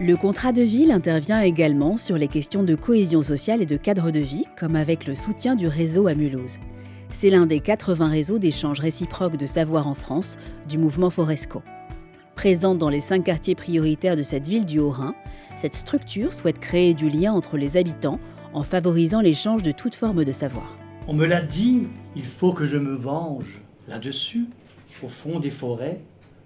Le contrat de ville intervient également sur les questions de cohésion sociale et de cadre de vie, comme avec le soutien du réseau à Mulhouse. C'est l'un des 80 réseaux d'échange réciproque de savoir en France du mouvement Foresco. Présente dans les 5 quartiers prioritaires de cette ville du Haut-Rhin, cette structure souhaite créer du lien entre les habitants en favorisant l'échange de toute forme de savoir. On me l'a dit, il faut que je me venge. Là-dessus, au fond des forêts,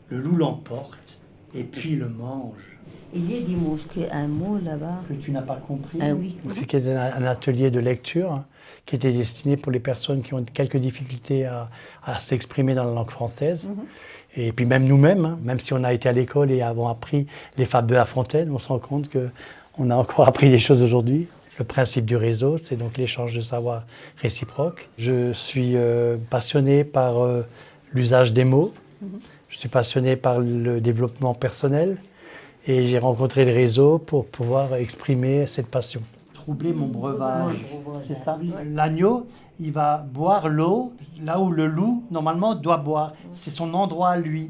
le loup l'emporte et puis le mange. Il y a des mots, un mot là-bas. Que tu n'as pas compris. Ah oui. C'était un atelier de lecture qui était destiné pour les personnes qui ont quelques difficultés à s'exprimer dans la langue française. Et puis même nous-mêmes, même si on a été à l'école et avons appris les fables de La Fontaine, on se rend compte qu'on a encore appris des choses aujourd'hui. Le principe du réseau, c'est donc l'échange de savoir réciproque. Je suis passionné par l'usage des mots. Je suis passionné par le développement personnel. Et j'ai rencontré le réseau pour pouvoir exprimer cette passion. Troubler mon breuvage, c'est ça. L'agneau, il va boire l'eau là où le loup, normalement, doit boire. C'est son endroit à lui.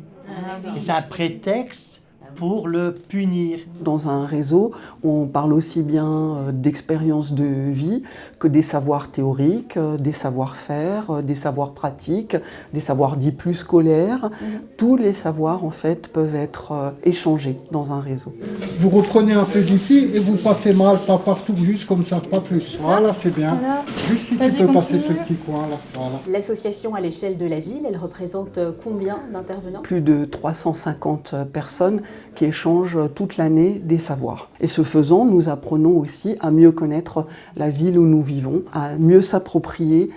Et c'est un prétexte pour le punir. Dans un réseau, on parle aussi bien d'expériences de vie que des savoirs théoriques, des savoir-faire, des savoirs pratiques, des savoirs dits plus scolaires. Tous les savoirs, en fait, peuvent être échangés dans un réseau. Vous reprenez un peu d'ici et vous passez mal, pas partout, juste comme ça, pas plus. Voilà, c'est bien. Voilà. Juste si tu peux passer ce petit coin-là. Voilà. L'association à l'échelle de la ville, elle représente combien d'intervenants ? Plus de 350 personnes qui échangent toute l'année des savoirs. Et ce faisant, nous apprenons aussi à mieux connaître la ville où nous vivons, à mieux s'approprier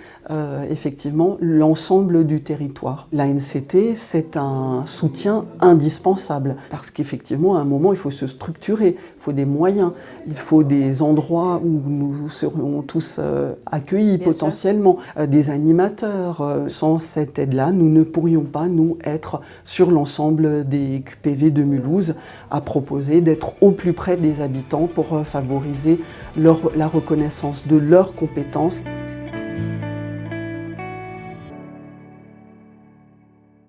effectivement l'ensemble du territoire. L'ANCT, c'est un soutien indispensable parce qu'effectivement, à un moment, il faut se structurer, il faut des moyens, il faut des endroits où nous serons tous accueillis bien potentiellement, des animateurs. Sans cette aide-là, nous ne pourrions pas, nous, être sur l'ensemble des QPV de Mulhouse à proposer d'être au plus près des habitants pour favoriser la reconnaissance de leurs compétences.